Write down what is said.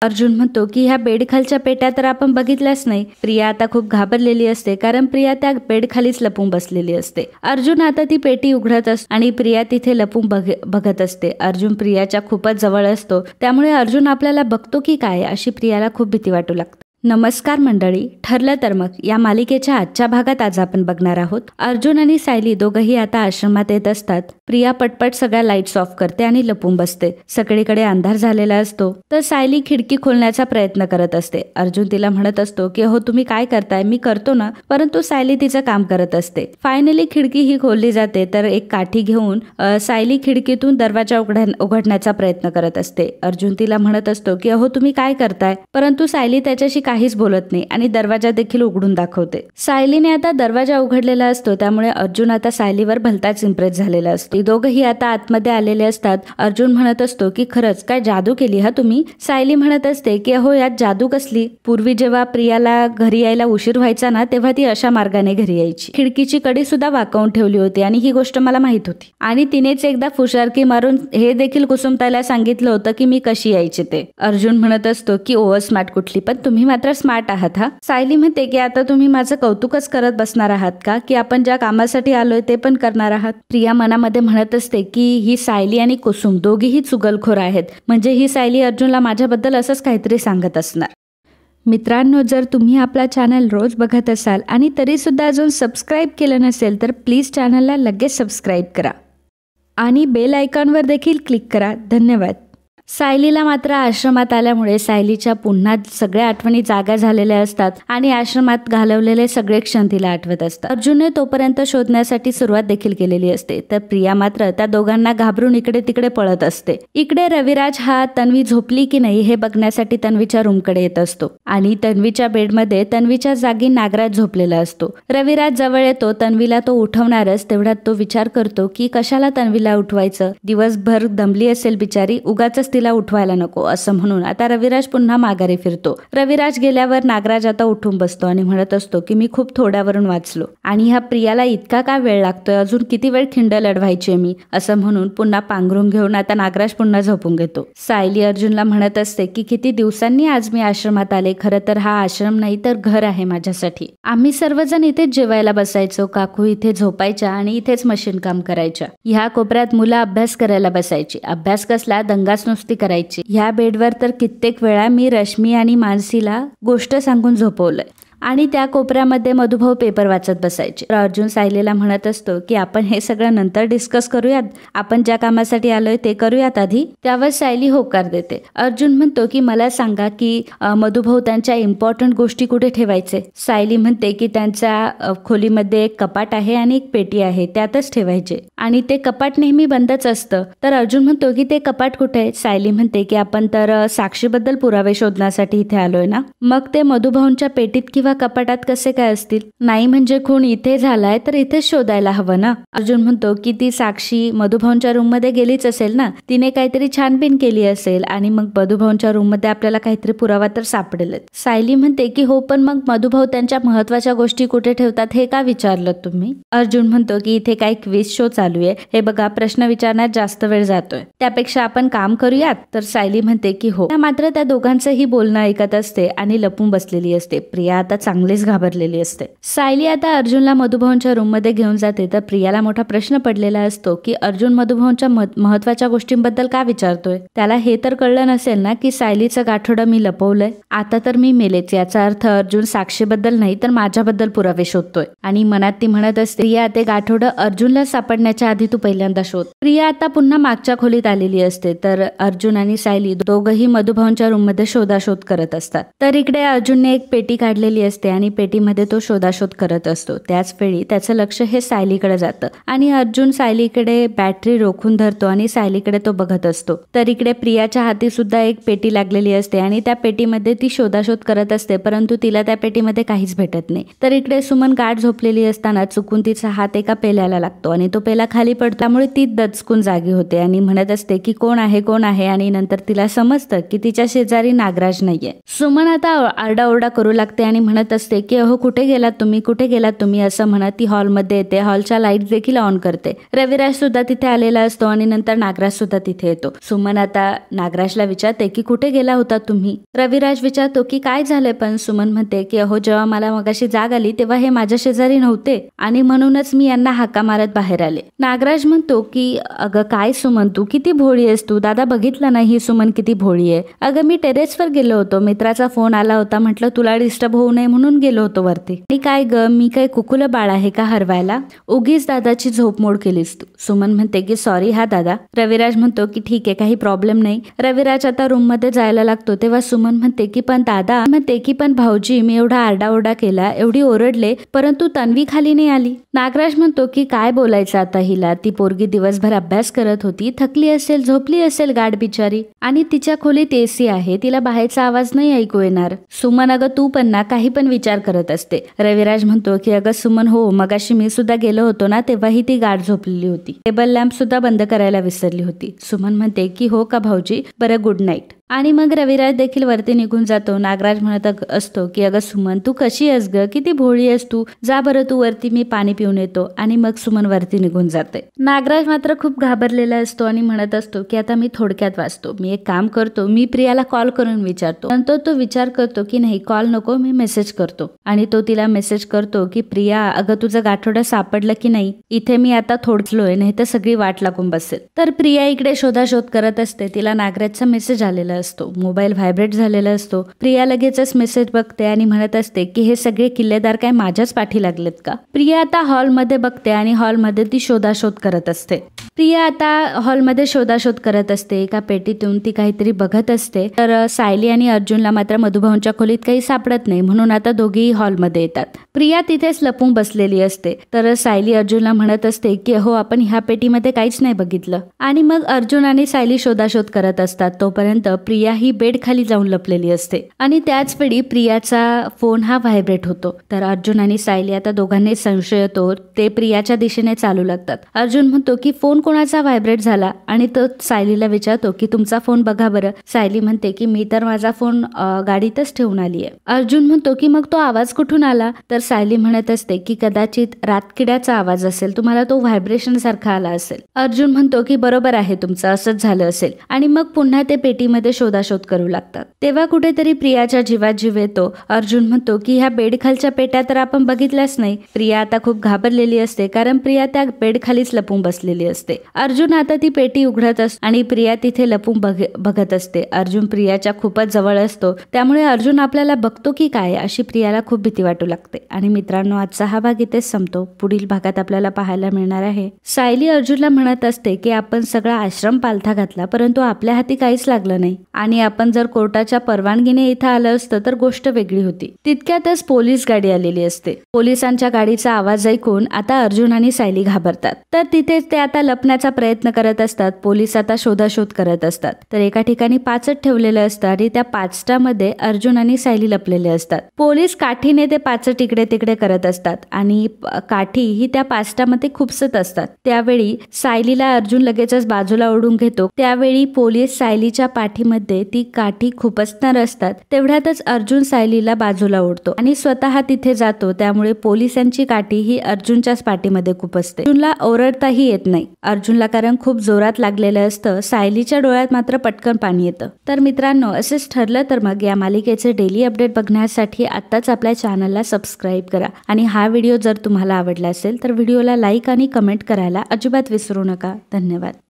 अर्जुन म्हणतो की ह्या बेडखालच्या पेट्या तर आपण बघितल्याच नाही. प्रिया आता खूप घाबरलेली असते कारण प्रिया त्या बेडखालीच लपून बसलेली असते. अर्जुन आता ती पेटी उघडत असतो आणि प्रिया तिथे लपून बघत असते. अर्जुन प्रियाच्या खूपच जवळ असतो, त्यामुळे अर्जुन आपल्याला बघतो की काय अशी प्रियाला खूप भीती वाटू लागते. नमस्कार मंडळी, ठरलं तर मग या मालिकेच्या आजच्या भागात आज आपण बघणार आहोत. अर्जुन आणि सायली दोघंही आता आश्रमात येत असतात. प्रिया पटपट सगळ्या लाईट्स ऑफ करते आणि लपून बसते. सगळीकडे अंधार झालेला असतो तर सायली खिडकी खोलण्याचा प्रयत्न करत असते. अर्जुन तिला म्हणत असतो की हो तुम्ही काय करताय, मी करतो ना, परंतु सायली तिचं काम करत असते. फायनली खिडकी ही खोलली जाते तर एक काठी घेऊन सायली खिडकीतून दरवाजा उघडण्याचा प्रयत्न करत असते. अर्जुन तिला म्हणत असतो की हो तुम्ही काय करताय, परंतु सायली त्याच्याशी काहीच बोलत नाही आणि दरवाजा देखील उघडून दाखवते. सायलीने आता दरवाजा उघडलेला असतो, त्यामुळे अर्जुन आता सायलीवर भलताच इम्प्रेस झालेला असतो. दोघंही आता आतमध्ये आलेले असतात. अर्जुन म्हणत असतो की खरंच काय जादू केली हा तुम्ही. सायली म्हणत असते की हो यात जादू कसली, पूर्वी जेव्हा प्रियाला घरी यायला उशीर व्हायचा ना तेव्हा ती अशा मार्गाने घरी यायची. खिडकीची कडी सुद्धा वाकवून ठेवली होती आणि ही गोष्ट मला माहित होती आणि तिनेच एकदा फुशारकी मारून हे देखील कुसुमताईला सांगितलं होतं की मी कशी यायची ते. अर्जुन म्हणत असतो की ओव्हर स्मार्ट कुठली, पण तुम्ही मात्र स्मार्ट आहात हा. सायली म्हणते की आता तुम्ही माझं कौतुकच करत बसणार आहात का, की आपण ज्या कामासाठी आलोय ते पण करणार आहात. प्रिया मनामध्ये म्हणत असते की ही सायली आणि कुसुम दोघीही चुगलखोर आहेत, म्हणजे ही सायली अर्जुनला माझ्याबद्दल असंच काहीतरी सांगत असणार. मित्रांनो, जर तुम्ही आपला चॅनल रोज बघत असाल आणि तरी सुद्धा अजून सबस्क्राईब केलं नसेल तर प्लीज चॅनलला लगेच सबस्क्राईब करा आणि बेल आयकॉनवर देखील क्लिक करा. धन्यवाद. सायलीला मात्र आश्रमात आल्यामुळे सायलीच्या पुन्हा सगळ्या आठवणी जागा झालेल्या असतात आणि आश्रमात घालवलेले सगळे क्षण तिला आठवत असतात. अर्जुनने तोपर्यंत शोधण्यासाठी सुरुवात देखील केलेली असते, तर प्रिया मात्र त्या दोघांना घाबरून इकडे तिकडे पळत असते. इकडे रविराज हा तन्वी झोपली की नाही हे बघण्यासाठी तन्वीच्या रूमकडे येत असतो आणि तन्वीच्या बेडमध्ये तन्वीच्या जागी नागराज झोपलेला असतो. रविराज जवळ येतो. तन्वीला तो उठवणारच, तेवढ्यात तो विचार करतो की कशाला तन्वीला उठवायचं, दिवसभर दमली असेल बिचारी, उगाच तिला उठवायला नको असं म्हणून आता रविराज पुन्हा माघारी फिरतो. रविराज गेल्यावर नागराज आता उठून बसतो आणि म्हणत असतो की मी खूप थोड्यावरून वाचलो आणि ह्या प्रियाला इतका का वेळ लागतोय, अजून किती वेळ खिंड लढवायची मी, असं म्हणून पुन्हा पांघरून घेऊन आता नागराज पुन्हा झोपून घेतो. सायली अर्जुनला म्हणत असते की किती दिवसांनी आज मी आश्रमात आले, खरं तर हा आश्रम नाही तर घर आहे माझ्यासाठी. आम्ही सर्वजण इथेच जेवायला बसायचो, काकू इथे झोपायच्या आणि इथेच मशीन काम करायच्या. ह्या कोपऱ्यात मुलं अभ्यास करायला बसायची. अभ्यास कसला, दंगाच नुसती करायची. ह्या बेडवर तर कित्येक वेळा मी रश्मी आणि मानसीला गोष्ट सांगून झोपवलंय आणि त्या कोपऱ्यामध्ये मधुभाऊ पेपर वाचत बसायचे. अर्जुन सायलीला म्हणत असतो की आपण हे सगळं नंतर डिस्कस करूयात, आपण ज्या कामासाठी आलोय ते करूयात आधी. त्यावर सायली होकार देते. अर्जुन म्हणतो की मला सांगा की मधुभाऊ त्यांच्या इम्पॉर्टंट गोष्टी कुठे ठेवायचे. सायली म्हणते की त्यांच्या खोलीमध्ये एक कपाट आहे आणि एक पेटी आहे, त्यातच ठेवायचे आणि ते कपाट नेहमी बंदच असतं. तर अर्जुन म्हणतो की ते कपाट कुठे आहे. सायली म्हणते की आपण तर साक्षीबद्दल पुरावे शोधण्यासाठी इथे आलोय ना, मग ते मधुभाऊंच्या पेटीत किंवा कपाटात कसे काय असतील. नाही म्हणजे खून इथे झालाय तर इथेच शोधायला हवं ना. अर्जुन म्हणतो की ती साक्षी मधुभाऊंच्या रूम मध्ये गेलीच असेल ना, तिने काहीतरी छानबीन केली असेल आणि मग मधुभाऊंच्या रूम मध्ये आपल्याला काहीतरी पुरावा तर सापडेल. सायली म्हणते की हो, पण मग मधुभाऊ त्यांच्या महत्वाच्या गोष्टी कुठे ठेवतात हे का विचारलं तुम्ही. अर्जुन म्हणतो की इथे काही क्विज शो चालू आहे, हे बघा प्रश्न विचारण्यात जास्त वेळ जातोय, त्यापेक्षा आपण काम करूयात. तर सायली म्हणते की हो. मात्र त्या दोघांचंही बोलणं ऐकत असते आणि लपून बसलेली असते. प्रिया आता चांगलीच घाबरलेली असते. सायली आता अर्जुनला मधुभाऊंच्या रूम मध्ये घेऊन जाते, तर प्रियाला मोठा प्रश्न पडलेला असतो की अर्जुन मधुभाऊंच्या महत्वाच्या गोष्टींबद्दल का विचारतोय. त्याला हे तर कळलं नसेल ना की सायलीचं गाठोडं मी लपवलंय, आता तर मी मेलेच, याचा अर्थ अर्जुन साक्षीबद्दल नाही तर माझ्याबद्दल पुरावे शोधतोय. आणि मनात ती म्हणत असते प्रिया ते गाठोडं अर्जुनला सापडण्याच्या आधी तू पहिल्यांदा शोध. प्रिया आता पुन्हा मागच्या खोलीत आलेली असते, तर अर्जुन आणि सायली दोघंही मधुभाऊंच्या रूम मध्ये शोधाशोध करत असतात. तर इकडे अर्जुनने एक पेटी काढलेली असते आणि पेटीमध्ये तो शोधाशोध करत असतो. त्याच वेळी त्याचं लक्ष हे सायलीकडे जातं आणि अर्जुन सायलीकडे बॅटरी रोखून धरतो आणि सायलीकडे तो बघत असतो. तर इकडे प्रियाच्या हाती सुद्धा एक पेटी लागलेली असते आणि त्या पेटीमध्ये ती शोधाशोध करत असते, परंतु तिला त्या पेटीमध्ये काहीच भेटत नाही. तर इकडे सुमन गाठ झोपलेली असताना चुकून तिचा हात एका पेल्याला लागतो आणि तो पेला खाली पडतो, त्यामुळे ती दचकून जागी होते आणि म्हणत असते की कोण आहे कोण आहे, आणि नंतर तिला समजतं की तिच्या शेजारी नागराज नाहीये. सुमन आता आरडाओरडा करू लागते आणि म्हणत असते की अहो कुठे गेलात तुम्ही असं म्हणत ती हॉलमध्ये येते. हॉलच्या लाईट देखील ऑन करते. रविराज सुद्धा तिथे आलेला असतो आणि नंतर नागराज सुद्धा तिथे येतो. सुमन आता नागराजला विचारते की कुठे गेला होता तुम्ही. रविराज विचारतो की काय झालंय, पण सुमन म्हणते की अहो जेव्हा मला मगाशी जाग आली तेव्हा हे माझ्या शेजारी नव्हते आणि म्हणूनच मी यांना हाका मारत बाहेर आले. नागराज म्हणतो की अगं काय सुमन तू किती भोळी आहेस तू. दादा बघितलं नाही ही सुमन किती भोळी आहे. अगं मी टेरेसवर गेलो होतो, मित्राचा फोन आला होता, म्हटलं तुला डिस्टर्ब होऊ नये म्हणून गेलो होतो वरती. आणि काय ग मी काय कुकुलं बाळ आहे का हरवायला. उगीच दादाची झोपमोड केलीस तू. सुमन म्हणते की सॉरी हा दादा. रविराज म्हणतो की ठीक आहे काही प्रॉब्लेम नाही. रविराज आता रूम मध्ये जायला लागतो तेव्हा सुमन म्हणते की पण भाऊजी मी एवढा आरडाओरडा केला, एवढी ओरडले, परंतु तन्वी खाली नाही आली. नागराज म्हणतो की काय बोलायचं आता हिला, ती पोरगी दिवसभर अभ्यास करत होती, थकली असेल, झोपली असेल गाढ बिचारी, आणि तिच्या खोलीत एसी आहे, तिला बाहेरचा आवाज नाही ऐकू येणार. सुमन अगं तू पण ना काही पण विचार करत असते. रविराज म्हणतो की अगं सुमन हो मगाशी मी सुद्धा गेलो होतो ना तेव्हाही ती गाढ झोपलेली होती, टेबल लॅम्प सुद्धा बंद करायला विसरली होती. सुमन म्हणते की हो का भाऊजी, बरं गुड नाईट. आणि मग रविराज देखील वरती निघून जातो. नागराज म्हणत असतो की अगं सुमन तू कशी आहेस ग, किती भोळी आहेस तू, जा बरं तू वरती, मी पाणी पिऊन येतो. आणि मग सुमन वरती निघून जाते. नागराज मात्र खूप घाबरलेला असतो आणि म्हणत असतो की आता मी थोडक्यात वाचतो, मी एक काम करतो, मी प्रियाला कॉल करून विचारतो. नंतर तो विचार करतो की नाही कॉल नको, मी मेसेज करतो. आणि तो तिला मेसेज करतो की प्रिया अगं तुझं गाठोडं सापडलं की नाही, इथे मी आता थोडलोय, नाही तर सगळी वाट लागून बसेल. तर प्रिया इकडे शोधाशोध करत असते. तिला नागराजचा मेसेज आलेला असतो, मोबाईल व्हायब्रेट झालेला असतो. प्रिया लगेचच मेसेज बघते आणि म्हणत असते की हे सगळे किल्लेदार काय माझ्याच पाठी लागलेत का. प्रिया आता हॉलमध्ये बघते आणि हॉलमध्ये ती शोधाशोध करत असते. एका पेटीतून ती काहीतरी बघत असते. तर सायली आणि अर्जुनला मात्र मधुभाऊंच्या खोलीत काही सापडत नाही, म्हणून आता दोघेही हॉलमध्ये येतात. प्रिया तिथेच लपून बसलेली असते. तर सायली अर्जुनला म्हणत असते की हो आपण ह्या पेटीमध्ये काहीच नाही बघितलं. आणि मग अर्जुन आणि सायली शोधाशोध करत असतात. तोपर्यंत प्रिया ही बेड खाली जाऊन लपलेली असते आणि त्याच वेळी प्रियाचा फोन हा व्हायब्रेट होतो. तर अर्जुन आणि सायली आता दोघांनी संशय येतो, ते प्रियाच्या दिशेने चालू लागतात. अर्जुन म्हणतो की फोन कोणाचा व्हायब्रेट झाला आणि तो सायलीला विचारतो की तुमचा फोन बघा बरं. सायली म्हणते की मी तर माझा फोन गाडीतच ठेवून आली आहे. अर्जुन म्हणतो की मग तो आवाज कुठून आला. तर सायली म्हणत असते की कदाचित रातकिड्याचा आवाज असेल, तुम्हाला तो व्हायब्रेशन सारखा आला असेल. अर्जुन म्हणतो की बरोबर आहे तुमचं, असंच झालं असेल. आणि मग पुन्हा ते पेटीमध्ये शोधाशोध करू लागतात. तेव्हा कुठेतरी प्रियाच्या जीवात जीव येतो. अर्जुन म्हणतो की ह्या बेडखालच्या पेट्या तर आपण बघितल्याच नाही. प्रिया आता खूप घाबरलेली असते कारण प्रिया त्या बेडखालीच लपून बसलेली असते. अर्जुन आता ती पेटी उघडत असतो आणि प्रिया तिथे लपून बघत असते. अर्जुन प्रियाच्या खूपच जवळ असतो, त्यामुळे अर्जुन आपल्याला बघतो की काय अशी प्रियाला खूप भीती वाटू लागते. आणि मित्रांनो आजचा हा भाग इथेच संपतो. पुढील भागात आपल्याला पाहायला मिळणार आहे सायली अर्जुनला म्हणत असते की आपण सगळा आश्रम पालथा घातला परंतु आपल्या हाती काहीच लागलं नाही आणि आपण जर कोर्टाच्या परवानगीने इथं आलं असतं तर गोष्ट वेगळी होती. तितक्यातच पोलीस गाडी आलेली असते. पोलिसांच्या गाडीचा आवाज ऐकून आता अर्जुन आणि सायली घाबरतात. तर तिथे ते आता लपण्याचा प्रयत्न करत असतात. पोलीस आता शोधाशोध करत असतात. तर एका ठिकाणी पाचट ठेवलेलं असतं आणि त्या पाचटामध्ये अर्जुन आणि सायली लपलेले असतात. पोलीस काठीने ते पाचट इकडे तिकडे करत असतात आणि काठी ही त्या पाचटामध्ये खुपसत असतात. त्यावेळी सायलीला अर्जुन लगेचच बाजूला ओढून घेतो. त्यावेळी पोलीस सायलीच्या पाठीमध्ये ती काठी खुपसणार असतात. तेवढ्यातच अर्जुन सायलीला बाजूला ओढतो आणि स्वतः तिथे जातो. त्यामुळे पोलिसांची काठी ही अर्जुनच्याच पाठीमध्ये खुपसते. अर्जुनला ओरडताही येत नाही अर्जुनला, कारण खूप जोरात लागलेलं असतं. सायलीच्या डोळ्यात मात्र पटकन पाणी येतं. तर मित्रांनो असेच ठरलं तर मग या मालिकेचे डेली अपडेट बघण्यासाठी आत्ताच आपल्या चॅनलला सबस्क्राईब करा. आणि हा व्हिडिओ जर तुम्हाला आवडला असेल तर व्हिडिओला लाईक आणि कमेंट करायला अजिबात विसरू नका. धन्यवाद.